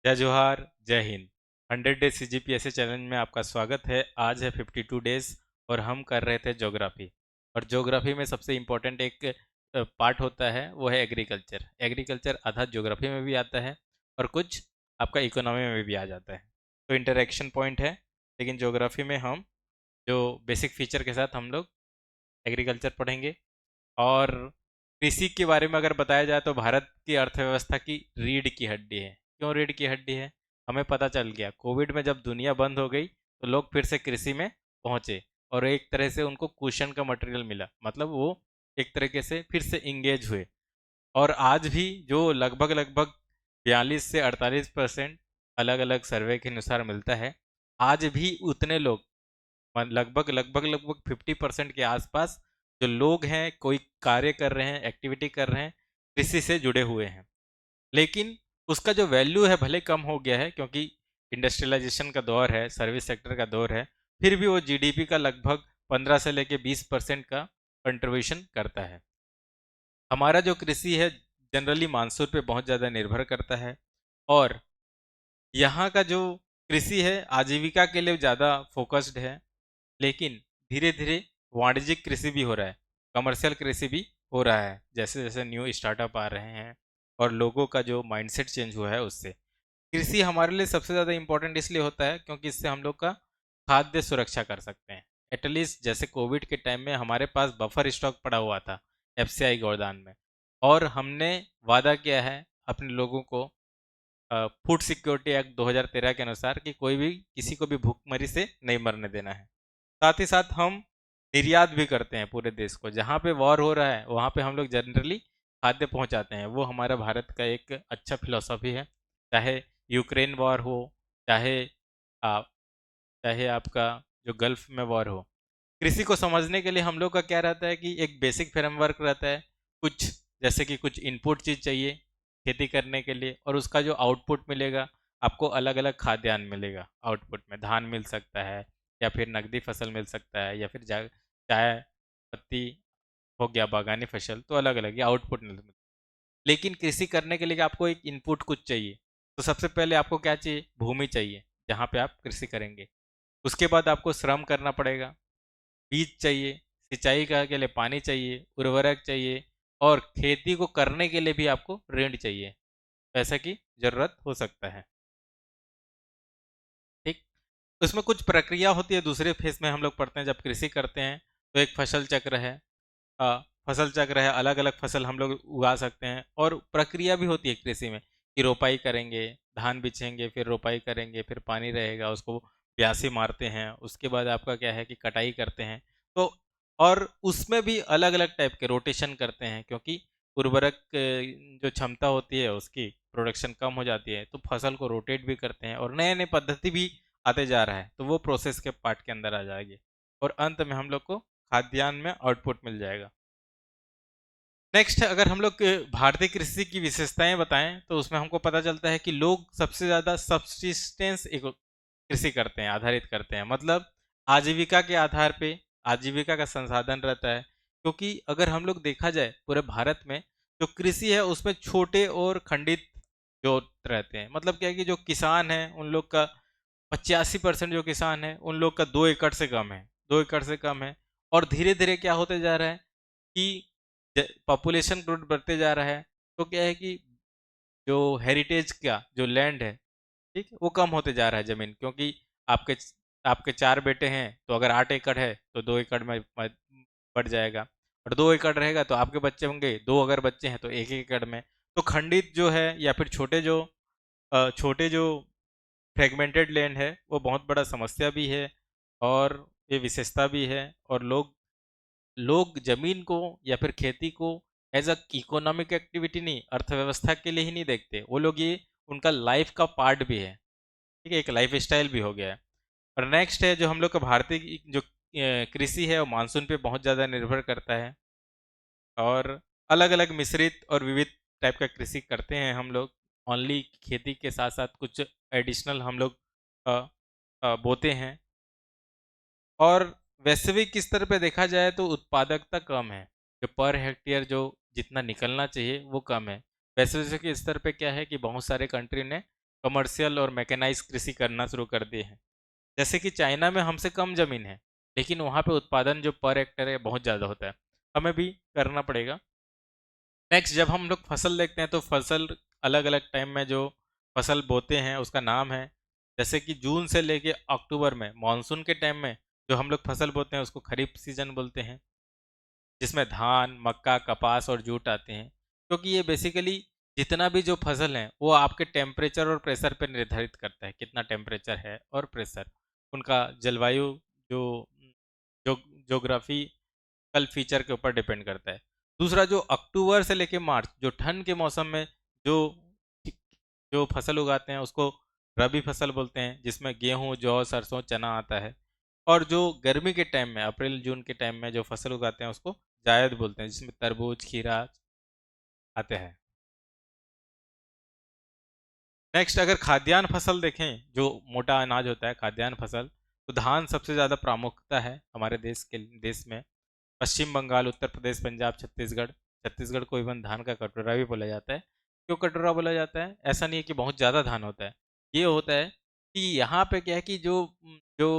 जय जोहार, जय हिंद। 100 डेज सीजीपीएससी चैलेंज में आपका स्वागत है। आज है 52 डेज और हम कर रहे थे ज्योग्राफी। और ज्योग्राफी में सबसे इम्पोर्टेंट एक पार्ट होता है, वो है एग्रीकल्चर। एग्रीकल्चर आधा ज्योग्राफी में भी आता है और कुछ आपका इकोनॉमी में भी आ जाता है। तो इंटरेक्शन पॉइंट है, लेकिन ज्योग्राफी में हम जो बेसिक फीचर के साथ हम लोग एग्रीकल्चर पढ़ेंगे। और कृषि के बारे में अगर बताया जाए तो भारत की अर्थव्यवस्था की रीढ़ की हड्डी है। क्यों रीढ़ की हड्डी है? हमें पता चल गया कोविड में जब दुनिया बंद हो गई तो लोग फिर से कृषि में पहुंचे और एक तरह से उनको कुशन का मटेरियल मिला, मतलब वो एक तरीके से फिर से इंगेज हुए। और आज भी जो लगभग लगभग 42 से 48% अलग अलग सर्वे के अनुसार मिलता है, आज भी उतने लोग लगभग लगभग लगभग 50% के आसपास जो लोग हैं कोई कार्य कर रहे हैं, एक्टिविटी कर रहे हैं, कृषि से जुड़े हुए हैं। लेकिन उसका जो वैल्यू है भले कम हो गया है, क्योंकि इंडस्ट्रियलाइजेशन का दौर है, सर्विस सेक्टर का दौर है, फिर भी वो जीडीपी का लगभग 15 से लेके 20% का कंट्रीब्यूशन करता है। हमारा जो कृषि है जनरली मानसून पे बहुत ज़्यादा निर्भर करता है। और यहाँ का जो कृषि है आजीविका के लिए ज़्यादा फोकस्ड है, लेकिन धीरे धीरे वाणिज्यिक कृषि भी हो रहा है, कमर्शियल कृषि भी हो रहा है, जैसे जैसे न्यू स्टार्टअप आ रहे हैं और लोगों का जो माइंडसेट चेंज हुआ है उससे। कृषि हमारे लिए सबसे ज़्यादा इंपॉर्टेंट इसलिए होता है क्योंकि इससे हम लोग का खाद्य सुरक्षा कर सकते हैं। एटलीस्ट जैसे कोविड के टाइम में हमारे पास बफर स्टॉक पड़ा हुआ था एफसीआई गोदान में, और हमने वादा किया है अपने लोगों को फूड सिक्योरिटी एक्ट 2013 के अनुसार कि कोई भी किसी को भी भूखमरी से नहीं मरने देना है। साथ ही साथ हम निर्यात भी करते हैं पूरे देश को, जहाँ पे वॉर हो रहा है वहाँ पे हम लोग जनरली खाद्य पहुँचाते हैं। वो हमारा भारत का एक अच्छा फिलॉसफी है। चाहे यूक्रेन वॉर हो, चाहे आ, चाहे आपका जो गल्फ में वॉर हो, कृषि को समझने के लिए हम लोग का क्या रहता है कि एक बेसिक फ्रेमवर्क रहता है। कुछ जैसे कि कुछ इनपुट चीज़ चाहिए खेती करने के लिए, और उसका जो आउटपुट मिलेगा आपको अलग अलग खाद्यान्न मिलेगा। आउटपुट में धान मिल सकता है, या फिर नकदी फसल मिल सकता है, या फिर चाय पत्ती हो गया, बागानी फसल, तो अलग अलग ये आउटपुट मिलता है। लेकिन कृषि करने के लिए आपको एक इनपुट कुछ चाहिए। तो सबसे पहले आपको क्या चाहिए? भूमि चाहिए जहाँ पे आप कृषि करेंगे। उसके बाद आपको श्रम करना पड़ेगा, बीज चाहिए, सिंचाई का के लिए पानी चाहिए, उर्वरक चाहिए, और खेती को करने के लिए भी आपको ऋण चाहिए, पैसे की जरूरत हो सकता है। ठीक। उसमें कुछ प्रक्रिया होती है, दूसरे फेज में हम लोग पढ़ते हैं जब कृषि करते हैं। तो एक फसल चक्र है। फसल चक्र है, अलग अलग फसल हम लोग उगा सकते हैं, और प्रक्रिया भी होती है कृषि में कि रोपाई करेंगे, धान बिछेंगे, फिर रोपाई करेंगे, फिर पानी रहेगा, उसको ब्यासी मारते हैं, उसके बाद आपका क्या है कि कटाई करते हैं। तो और उसमें भी अलग अलग टाइप के रोटेशन करते हैं, क्योंकि उर्वरक जो क्षमता होती है उसकी प्रोडक्शन कम हो जाती है, तो फसल को रोटेट भी करते हैं, और नए नए पद्धति भी आते जा रहा है, तो वो प्रोसेस के पार्ट के अंदर आ जाएगी। और अंत में हम लोग को खाद्यान्न में आउटपुट मिल जाएगा। नेक्स्ट, अगर हम लोग भारतीय कृषि की विशेषताएं बताएं तो उसमें हमको पता चलता है कि लोग सबसे ज़्यादा सब्सिस्टेंस कृषि करते हैं, आधारित करते हैं, मतलब आजीविका के आधार पे आजीविका का संसाधन रहता है। क्योंकि अगर हम लोग देखा जाए पूरे भारत में जो कृषि है उसमें छोटे और खंडित जो रहते हैं, मतलब क्या है कि जो किसान हैं उन लोग का 85% जो किसान है उन लोग का 2 एकड़ से कम है, 2 एकड़ से कम है। और धीरे धीरे क्या होते जा रहा है कि पॉपुलेशन ग्रोथ बढ़ते जा रहा है, तो क्या है कि जो हेरिटेज का जो लैंड है, ठीक है, वो कम होते जा रहा है ज़मीन। क्योंकि आपके आपके 4 बेटे हैं तो अगर 8 एकड़ है तो 2 एकड़ में बढ़ जाएगा, और 2 एकड़ रहेगा तो आपके बच्चे होंगे, दो अगर बच्चे हैं तो 1 एकड़ में। तो खंडित जो है या फिर छोटे जो फ्रेगमेंटेड लैंड है वो बहुत बड़ा समस्या भी है, और ये विशेषता भी है। और लोग लोग जमीन को या फिर खेती को एज अ इकोनॉमिक एक्टिविटी नहीं, अर्थव्यवस्था के लिए ही नहीं देखते वो लोग, ये उनका लाइफ का पार्ट भी है। ठीक है, एक लाइफ स्टाइल भी हो गया है। और नेक्स्ट है जो हम लोग का भारतीय जो कृषि है वो मानसून पे बहुत ज़्यादा निर्भर करता है, और अलग अलग मिश्रित और विविध टाइप का कृषि करते हैं हम लोग। ओनली खेती के साथ साथ कुछ एडिशनल हम लोग अ, बोते हैं। और वैश्विक स्तर पे देखा जाए तो उत्पादकता कम है, जो पर हेक्टेयर जो जितना निकलना चाहिए वो कम है। वैश्विक स्तर पे क्या है कि बहुत सारे कंट्री ने कमर्शियल और मैकेनाइज कृषि करना शुरू कर दिए हैं। जैसे कि चाइना में हमसे कम जमीन है, लेकिन वहाँ पे उत्पादन जो पर हेक्टेयर है बहुत ज़्यादा होता है। हमें भी करना पड़ेगा। नेक्स्ट, जब हम लोग फसल देखते हैं तो फसल अलग अलग टाइम में जो फसल बोते हैं उसका नाम है। जैसे कि जून से लेके अक्टूबर में मानसून के टाइम में जो हम लोग फसल बोते हैं उसको खरीफ सीजन बोलते हैं, जिसमें धान, मक्का, कपास और जूट आते हैं। क्योंकि ये बेसिकली जितना भी जो फसल है वो आपके टेम्परेचर और प्रेशर पर निर्धारित करता है, कितना टेम्परेचर है और प्रेशर, उनका जलवायु जो जो जोग्राफिकल फीचर के ऊपर डिपेंड करता है। दूसरा, जो अक्टूबर से लेके मार्च जो ठंड के मौसम में जो जो फसल उगाते हैं उसको रबी फसल बोलते हैं, जिसमें गेहूं, जौ, सरसों, चना आता है। और जो गर्मी के टाइम में अप्रैल जून के टाइम में जो फसल उगाते हैं उसको जायद बोलते हैं, जिसमें तरबूज, खीरा आते हैं। नेक्स्ट, अगर खाद्यान्न फसल देखें, जो मोटा अनाज होता है खाद्यान्न फसल, तो धान सबसे ज़्यादा प्रामुख्यता है हमारे देश में। पश्चिम बंगाल, उत्तर प्रदेश, पंजाब, छत्तीसगढ़। छत्तीसगढ़ को इवन धान का कटोरा भी बोला जाता है। क्यों कटोरा बोला जाता है? ऐसा नहीं है कि बहुत ज़्यादा धान होता है। ये होता है कि यहाँ पे क्या है कि जो जो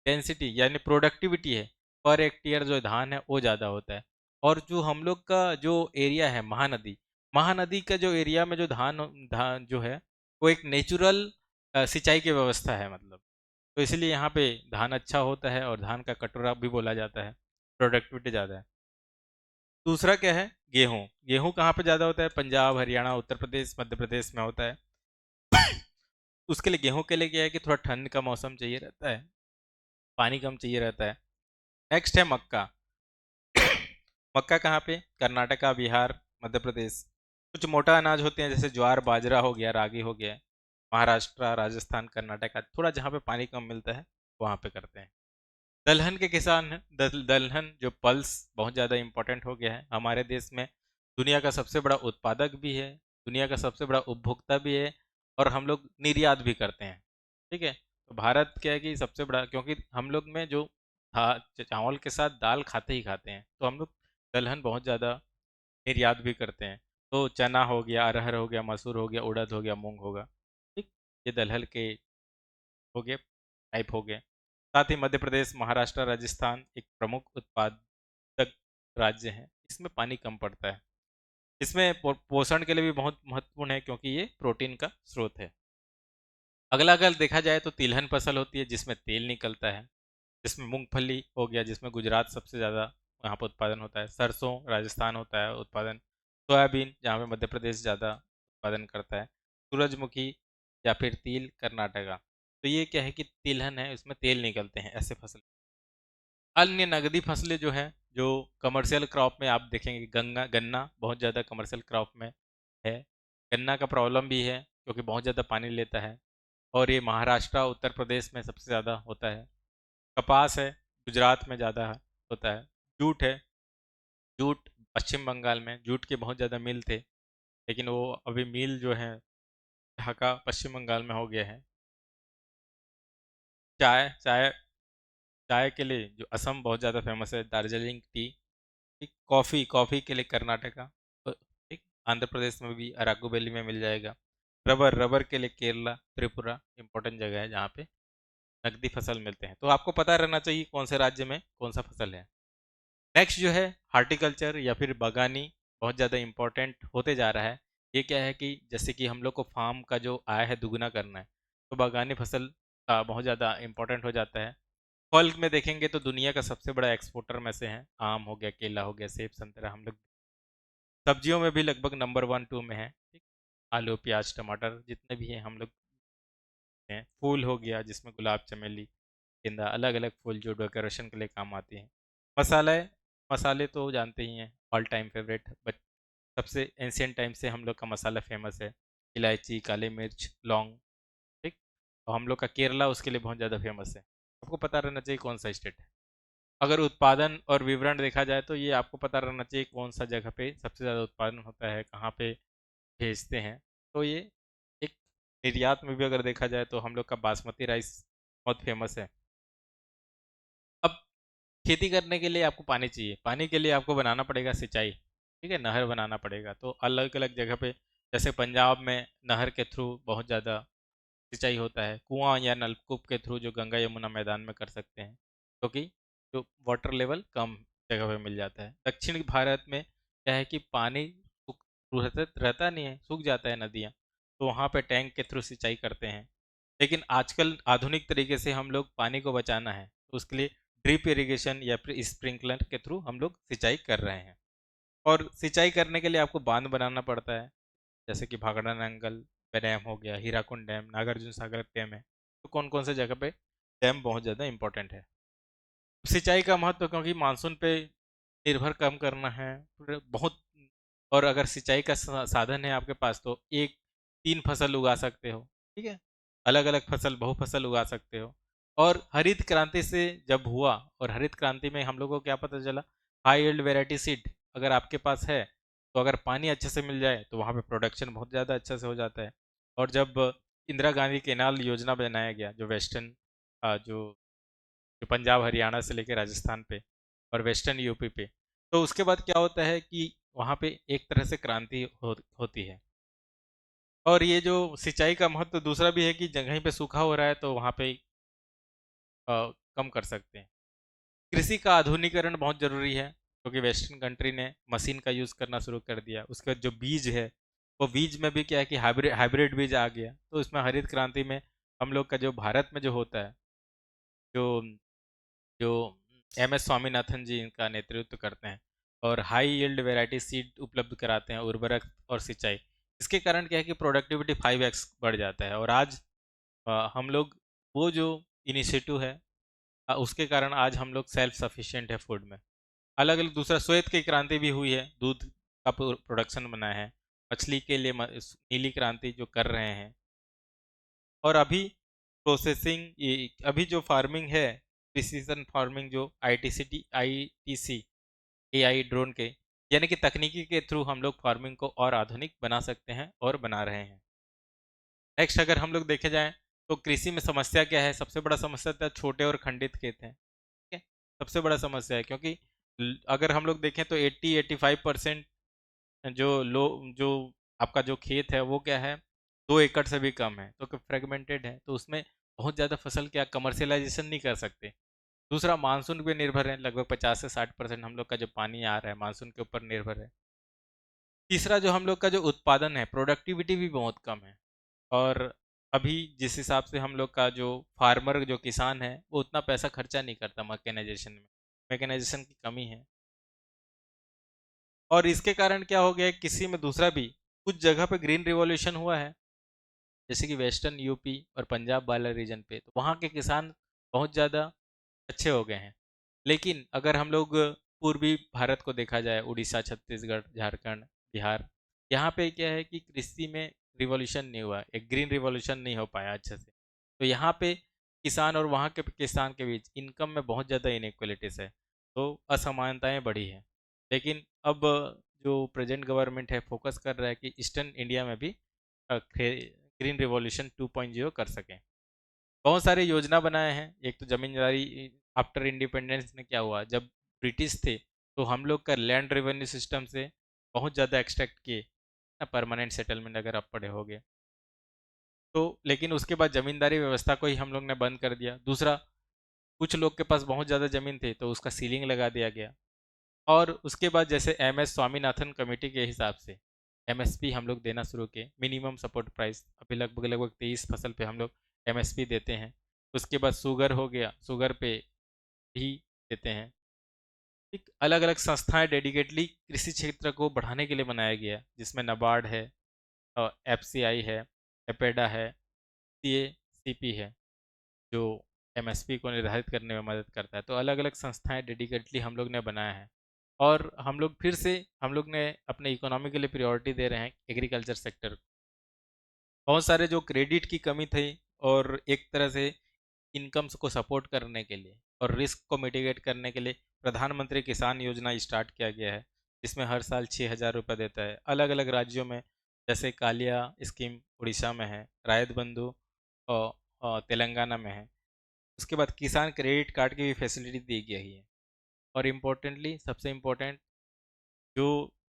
डेंसिटी यानी प्रोडक्टिविटी है पर हेक्टेयर जो धान है वो ज़्यादा होता है। और जो हम लोग का जो एरिया है महानदी, महानदी का जो एरिया में जो धान धान जो है वो एक नेचुरल सिंचाई की व्यवस्था है, मतलब। तो इसलिए यहाँ पे धान अच्छा होता है और धान का कटोरा भी बोला जाता है, प्रोडक्टिविटी ज़्यादा है। दूसरा क्या है? गेहूँ। गेहूँ कहाँ पे ज़्यादा होता है? पंजाब, हरियाणा, उत्तर प्रदेश, मध्य प्रदेश में होता है। उसके लिए गेहूँ के लिए क्या है कि थोड़ा ठंड का मौसम चाहिए रहता है, पानी कम चाहिए रहता है। नेक्स्ट है मक्का। मक्का कहाँ पे? कर्नाटका, बिहार, मध्य प्रदेश। कुछ मोटा अनाज होते हैं जैसे ज्वार, बाजरा हो गया, रागी हो गया। महाराष्ट्र, राजस्थान, कर्नाटका, थोड़ा जहाँ पे पानी कम मिलता है वहाँ पे करते हैं। दलहन के किसान हैं। दलहन जो पल्स बहुत ज़्यादा इम्पोर्टेंट हो गया है हमारे देश में। दुनिया का सबसे बड़ा उत्पादक भी है, दुनिया का सबसे बड़ा उपभोक्ता भी है, और हम लोग निर्यात भी करते हैं। ठीक है, तो भारत क्या है कि सबसे बड़ा, क्योंकि हम लोग में जो चावल के साथ दाल खाते ही खाते हैं, तो हम लोग दलहन बहुत ज़्यादा निर्यात भी करते हैं। तो चना हो गया, अरहर हो गया, मसूर हो गया, उड़द हो गया, मूंग होगा। ठीक, ये दलहन के हो गए, टाइप हो गए। साथ ही मध्य प्रदेश, महाराष्ट्र, राजस्थान एक प्रमुख उत्पादक राज्य है। इसमें पानी कम पड़ता है। इसमें पोषण के लिए भी बहुत महत्वपूर्ण है, क्योंकि ये प्रोटीन का स्रोत है। अगला अगर देखा जाए तो तिलहन फसल होती है, जिसमें तेल निकलता है। जिसमें मूंगफली हो गया, जिसमें गुजरात सबसे ज़्यादा यहाँ पर उत्पादन होता है। सरसों राजस्थान होता है उत्पादन। सोयाबीन जहाँ पे मध्य प्रदेश ज़्यादा उत्पादन करता है। सूरजमुखी या फिर तिल कर्नाटका। तो ये क्या है कि तिलहन है, इसमें तेल निकलते हैं, ऐसे फसल। अन्य नगदी फसलें जो हैं, जो कमर्शियल क्रॉप में आप देखेंगे, गन्ना गन्ना बहुत ज़्यादा कमर्शियल क्रॉप में है। गन्ना का प्रॉब्लम भी है क्योंकि बहुत ज़्यादा पानी लेता है, और ये महाराष्ट्र, उत्तर प्रदेश में सबसे ज़्यादा होता है। कपास है, गुजरात में ज़्यादा होता है। जूट है, जूट पश्चिम बंगाल में, जूट के बहुत ज़्यादा मिल थे, लेकिन वो अभी मिल जो है ढाका पश्चिम बंगाल में हो गया है। चाय चाय चाय के लिए जो असम बहुत ज़्यादा फेमस है, दार्जिलिंग टी। ठीक, कॉफ़ी कॉफ़ी के लिए कर्नाटका। तो ठीक, आंध्र प्रदेश में भी अराकू वैली में मिल जाएगा। रबर रबर के लिए केरला, त्रिपुरा इंपॉर्टेंट जगह है जहाँ पे नकदी फसल मिलते हैं। तो आपको पता रहना चाहिए कौन से राज्य में कौन सा फसल है। नेक्स्ट जो है हार्टिकल्चर या फिर बागानी, बहुत ज़्यादा इम्पोर्टेंट होते जा रहा है। ये क्या है कि जैसे कि हम लोग को फार्म का जो आय है दुगना करना है, तो बागानी फसल का बहुत ज़्यादा इम्पोर्टेंट हो जाता है। फल में देखेंगे तो दुनिया का सबसे बड़ा एक्सपोर्टर में से है। आम हो गया, केला हो गया, सेब, संतरा। हम लोग सब्जियों में भी लगभग नंबर 1 2 में है। ठीक, आलू, प्याज, टमाटर जितने भी हैं हम लोग हैं। फूल हो गया, जिसमें गुलाब, चमेली, गेंदा, अलग अलग फूल जो डेकोरेशन के लिए काम आते हैं। मसाले मसाले तो जानते ही हैं, ऑल टाइम फेवरेट, बट सबसे एंशियंट टाइम से हम लोग का मसाला फेमस है। इलायची, काली मिर्च, लौंग। ठीक, और हम लोग का केरला उसके लिए बहुत ज़्यादा फेमस है। आपको पता रहना चाहिए कौन सा स्टेट है। अगर उत्पादन और विवरण देखा जाए तो ये आपको पता रहना चाहिए कौन सा जगह पे सबसे ज़्यादा उत्पादन होता है, कहाँ पे भेजते हैं। तो ये एक निर्यात में भी अगर देखा जाए तो हम लोग का बासमती राइस बहुत फेमस है। अब खेती करने के लिए आपको पानी चाहिए, पानी के लिए आपको बनाना पड़ेगा सिंचाई। ठीक है, नहर बनाना पड़ेगा। तो अलग अलग जगह पे, जैसे पंजाब में नहर के थ्रू बहुत ज़्यादा सिंचाई होता है, कुआं या नलकूप के थ्रू जो गंगा यमुना मैदान में कर सकते हैं, क्योंकि जो वाटर लेवल कम जगह पे मिल जाता है। दक्षिण भारत में क्या है कि पानी रहता नहीं है, सूख जाता है नदियाँ, तो वहाँ पे टैंक के थ्रू सिंचाई करते हैं। लेकिन आजकल आधुनिक तरीके से हम लोग पानी को बचाना है, तो उसके लिए ड्रिप इरिगेशन या फिर स्प्रिंकलर के थ्रू हम लोग सिंचाई कर रहे हैं। और सिंचाई करने के लिए आपको बांध बनाना पड़ता है, जैसे कि भाखड़ा नंगल डैम हो गया, हीराकुंड डैम, नागार्जुन सागर डैम है। तो कौन कौन से जगह पे डैम बहुत ज़्यादा इंपॉर्टेंट है। सिंचाई का महत्व क्योंकि मानसून पे निर्भर कम करना है, फिर बहुत। और अगर सिंचाई का साधन है आपके पास, तो एक 3 फसल उगा सकते हो, ठीक है, अलग अलग फसल बहुफसल उगा सकते हो। और हरित क्रांति से जब हुआ, और हरित क्रांति में हम लोगों को क्या पता चला, हाई यील्ड वेराइटी सीड अगर आपके पास है, तो अगर पानी अच्छे से मिल जाए तो वहाँ पे प्रोडक्शन बहुत ज़्यादा अच्छे से हो जाता है। और जब इंदिरा गांधी केनाल योजना बनाया गया, जो वेस्टर्न जो जो पंजाब हरियाणा से लेकर राजस्थान पे और वेस्टर्न यूपी पे, तो उसके बाद क्या होता है कि वहाँ पे एक तरह से क्रांति होती है। और ये जो सिंचाई का महत्व दूसरा भी है कि जगह पे सूखा हो रहा है तो वहाँ पे कम कर सकते हैं। कृषि का आधुनिकीकरण बहुत जरूरी है, क्योंकि वेस्टर्न कंट्री ने मशीन का यूज़ करना शुरू कर दिया। उसके बाद जो बीज है, वो बीज में भी क्या है कि हाइब्रिड हाइब्रिड बीज आ गया। तो इसमें हरित क्रांति में हम लोग का जो भारत में जो होता है, जो जो एम एस स्वामीनाथन जी इनका नेतृत्व करते हैं, और हाई यील्ड वैरायटी सीड उपलब्ध कराते हैं, उर्वरक और सिंचाई। इसके कारण क्या है कि प्रोडक्टिविटी 5x बढ़ जाता है। और आज हम लोग वो जो इनिशिएटिव है, उसके कारण आज हम लोग सेल्फ सफिशिएंट है फूड में। अलग अलग दूसरा श्वेत की क्रांति भी हुई है, दूध का प्रोडक्शन बना है। मछली के लिए नीली क्रांति जो कर रहे हैं। और अभी प्रोसेसिंग, अभी जो फार्मिंग है, प्रिसीजन फार्मिंग, जो आईटीसी एआई ड्रोन के, यानी कि तकनीकी के थ्रू हम लोग फार्मिंग को और आधुनिक बना सकते हैं और बना रहे हैं। नेक्स्ट अगर हम लोग देखे जाएं, तो कृषि में समस्या क्या है, सबसे बड़ा समस्या तो छोटे और खंडित खेत हैं, ठीक है, सबसे बड़ा समस्या है। क्योंकि अगर हम लोग देखें तो 80-85% जो आपका जो खेत है वो क्या है, 2 एकड़ से भी कम है, तो फ्रेगमेंटेड है, तो उसमें बहुत ज़्यादा फसल क्या कमर्शियलाइजेशन नहीं कर सकते। दूसरा, मानसून पे निर्भर है, लगभग 50 से 60% हम लोग का जो पानी आ रहा है मानसून के ऊपर निर्भर है। तीसरा, जो हम लोग का जो उत्पादन है, प्रोडक्टिविटी भी बहुत कम है। और अभी जिस हिसाब से हम लोग का जो फार्मर जो किसान है, वो उतना पैसा खर्चा नहीं करता मैकेनाइजेशन में, मैकेनाइजेशन की कमी है। और इसके कारण क्या हो गया है, किसी में दूसरा भी कुछ जगह पे ग्रीन रिवॉल्यूशन हुआ है, जैसे कि वेस्टर्न यूपी और पंजाब वाला रीजन पे, तो वहाँ के किसान बहुत ज़्यादा अच्छे हो गए हैं। लेकिन अगर हम लोग पूर्वी भारत को देखा जाए, उड़ीसा, छत्तीसगढ़, झारखंड, बिहार, यहाँ पे क्या है कि कृषि में रिवॉल्यूशन नहीं हुआ, एक ग्रीन रिवॉल्यूशन नहीं हो पाया अच्छे से। तो यहाँ पे किसान और वहाँ के किसान के बीच इनकम में बहुत ज़्यादा इनइक्वलिटीज़ है, तो असमानताएं बढ़ी हैं। लेकिन अब जो प्रेजेंट गवर्नमेंट है, फोकस कर रहा है कि ईस्टर्न इंडिया में भी ग्रीन रिवॉल्यूशन 2.0 कर सकें। बहुत सारे योजना बनाए हैं। एक तो जमींदारी, आफ्टर इंडिपेंडेंस में क्या हुआ, जब ब्रिटिश थे तो हम लोग का लैंड रेवेन्यू सिस्टम से बहुत ज़्यादा एक्सट्रैक्ट किए ना, परमानेंट सेटलमेंट अगर आप पढ़े होगे तो। लेकिन उसके बाद जमींदारी व्यवस्था को ही हम लोग ने बंद कर दिया। दूसरा, कुछ लोग के पास बहुत ज़्यादा ज़मीन थी तो उसका सीलिंग लगा दिया गया। और उसके बाद जैसे एम एस स्वामीनाथन कमेटी के हिसाब से एमएसपी हम लोग देना शुरू किए, मिनिमम सपोर्ट प्राइस। अभी लगभग लगभग 23 फसल पे हम लोग एमएसपी देते हैं। उसके बाद शुगर हो गया, शुगर पे भी देते हैं। एक अलग अलग संस्थाएं डेडिकेटली कृषि क्षेत्र को बढ़ाने के लिए बनाया गया है, जिसमें नाबार्ड है, एफसीआई है, एपेडा है, सीपी है, जो एमएसपी को निर्धारित करने में मदद करता है। तो अलग अलग संस्थाएं डेडिकेटली हम लोग ने बनाया है। और हम लोग फिर से हम लोग ने अपने इकोनॉमी के लिए प्रायोरिटी दे रहे हैं एग्रीकल्चर सेक्टर। बहुत सारे जो क्रेडिट की कमी थी, और एक तरह से इनकम्स को सपोर्ट करने के लिए और रिस्क को मिटिगेट करने के लिए प्रधानमंत्री किसान योजना स्टार्ट किया गया है, जिसमें हर साल 6,000 रुपये देता है अलग अलग राज्यों में। जैसे कालिया स्कीम उड़ीसा में है, रायत बंधु तेलंगाना में है। उसके बाद किसान क्रेडिट कार्ड की भी फैसिलिटी दी गई है। और इम्पोर्टेंटली, सबसे इम्पोर्टेंट, जो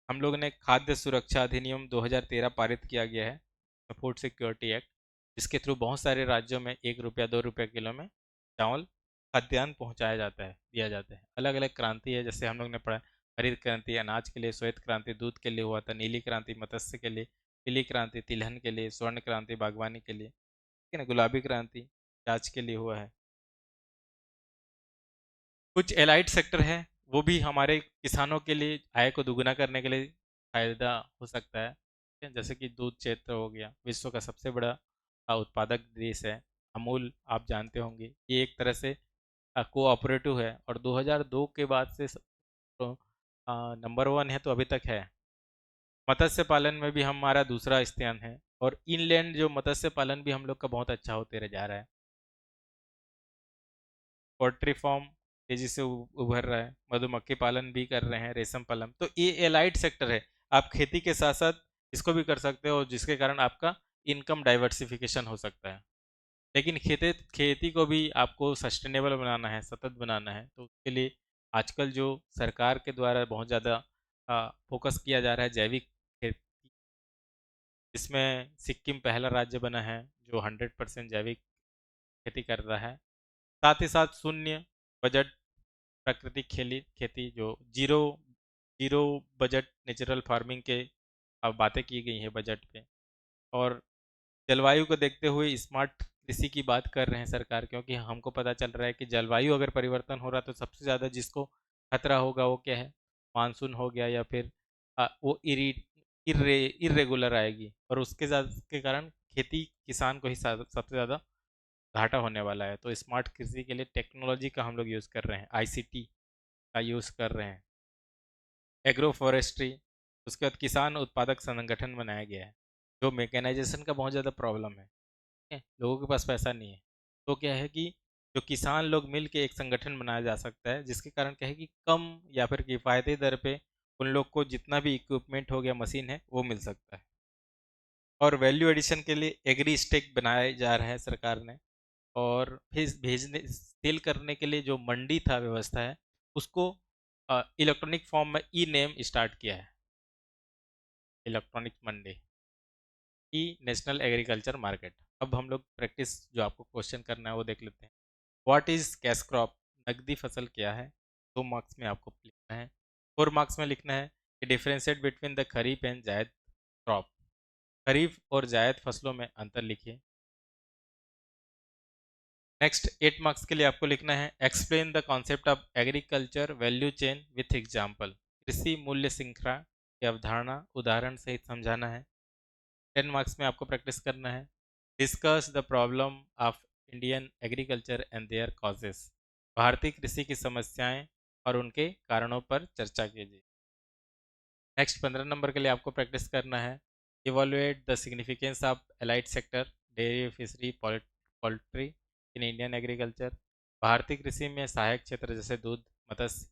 हम लोग ने खाद्य सुरक्षा अधिनियम 2013 पारित किया गया है, फूड सिक्योरिटी एक्ट, जिसके थ्रू बहुत सारे राज्यों में 1 रुपया 2 रुपया किलो में चावल खाद्यान्न पहुंचाया जाता है, दिया जाता है। अलग अलग क्रांति है, जैसे हम लोग ने पढ़ा, हरित क्रांति अनाज के लिए, श्वेत क्रांति दूध के लिए हुआ था, नीली क्रांति मत्स्य के लिए, पीली क्रांति तिलहन के लिए, स्वर्ण क्रांति बागवानी के लिए, ठीक है ना, गुलाबी क्रांति प्याज के लिए हुआ है। कुछ एलाइड सेक्टर है, वो भी हमारे किसानों के लिए आय को दुगुना करने के लिए फायदा हो सकता है, ठीक है? जैसे कि दूध क्षेत्र हो गया, विश्व का सबसे बड़ा उत्पादक देश है। अमूल आप जानते होंगे, ये एक तरह से कोऑपरेटिव है और 2002 के बाद से नंबर 1 है, तो अभी तक है। मत्स्य पालन में भी हमारा दूसरा स्थान है, और इनलैंड जो मत्स्य पालन भी हम लोग का बहुत अच्छा होते रह जा रहा है। पोल्ट्री फार्म तेजी से उभर रहा है, मधुमक्खी पालन भी कर रहे हैं, रेशम पालन, तो ये एलाइड सेक्टर है। आप खेती के साथ साथ इसको भी कर सकते हो, जिसके कारण आपका इनकम डाइवर्सिफिकेशन हो सकता है। लेकिन खेती खेती को भी आपको सस्टेनेबल बनाना है, सतत बनाना है, तो उसके लिए आजकल जो सरकार के द्वारा बहुत ज़्यादा फोकस किया जा रहा है जैविक खेती, जिसमें सिक्किम पहला राज्य बना है जो 100% जैविक खेती कर रहा है। साथ ही साथ शून्य बजट प्राकृतिक खेती खेती जो zero zero budget natural farming के अब बातें की गई हैं बजट पे। और जलवायु को देखते हुए स्मार्ट कृषि की बात कर रहे हैं सरकार, क्योंकि हमको पता चल रहा है कि जलवायु अगर परिवर्तन हो रहा है तो सबसे ज़्यादा जिसको खतरा होगा वो क्या है, मानसून हो गया, या फिर वो इरेगुलर आएगी, और के कारण खेती किसान को ही सबसे ज़्यादा घाटा होने वाला है। तो स्मार्ट कृषि के लिए टेक्नोलॉजी का हम लोग यूज़ कर रहे हैं, आईसीटी का यूज़ कर रहे हैं, एग्रो फॉरेस्ट्री, उसके बाद किसान उत्पादक संगठन बनाया गया है। जो मैकेनाइजेशन का बहुत ज़्यादा प्रॉब्लम है, ठीक है, लोगों के पास पैसा नहीं है, तो क्या है कि जो किसान लोग मिल के एक संगठन बनाया जा सकता है, जिसके कारण क्या है कि कम या फिर किफ़ायती दर पे उन लोग को जितना भी इक्विपमेंट हो गया, मशीन है, वो मिल सकता है। और वैल्यू एडिशन के लिए एग्री स्टेक बनाया जा रहा है सरकार ने, और फिर भेजने सेल करने के लिए जो मंडी था व्यवस्था है, उसको इलेक्ट्रॉनिक फॉर्म में ई नेम स्टार्ट किया है, इलेक्ट्रॉनिक मंडी, ई नेशनल एग्रीकल्चर मार्केट। अब हम लोग प्रैक्टिस जो आपको क्वेश्चन करना है वो देख लेते हैं। व्हाट इज कैश क्रॉप, नकदी फसल क्या है? 2 मार्क्स में आपको लिखना है। 4 मार्क्स में लिखना है कि differentiate between the kharif and जायद क्रॉप, खरीफ और जायद फसलों में अंतर लिखिए। नेक्स्ट 8 मार्क्स के लिए आपको लिखना है explain the concept of agriculture value chain with example, कृषि मूल्य श्रृंखला की अवधारणा उदाहरण सहित समझाना है। 10 मार्क्स में आपको प्रैक्टिस करना है discuss the problem of Indian agriculture and their causes, भारतीय कृषि की समस्याएं और उनके कारणों पर चर्चा कीजिए। नेक्स्ट 15 नंबर के लिए आपको प्रैक्टिस करना है evaluate the significance of allied sector, dairy fishery poultry in Indian agriculture, भारतीय कृषि में सहायक क्षेत्र जैसे दूध मत्स्य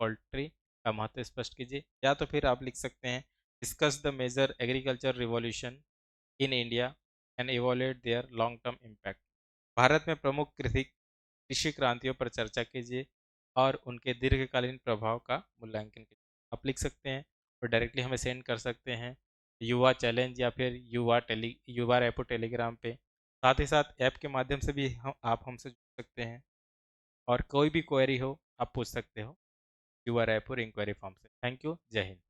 पोल्ट्री का महत्व स्पष्ट कीजिए। या तो फिर आप लिख सकते हैं discuss the major agriculture revolution in India and evaluate their long term impact, भारत में प्रमुख कृषि कृषि क्रांतियों पर चर्चा कीजिए और उनके दीर्घकालीन प्रभाव का मूल्यांकन कीजिए। आप लिख सकते हैं और डायरेक्टली हमें सेंड कर सकते हैं युवा चैलेंज या फिर युवा रैपो टेलीग्राम पे। साथ ही साथ ऐप के माध्यम से भी आप हमसे जुड़ सकते हैं, और कोई भी क्वेरी हो आप पूछ सकते हो युवा रायपुर इंक्वायरी फॉर्म से। थैंक यू, जय हिंद।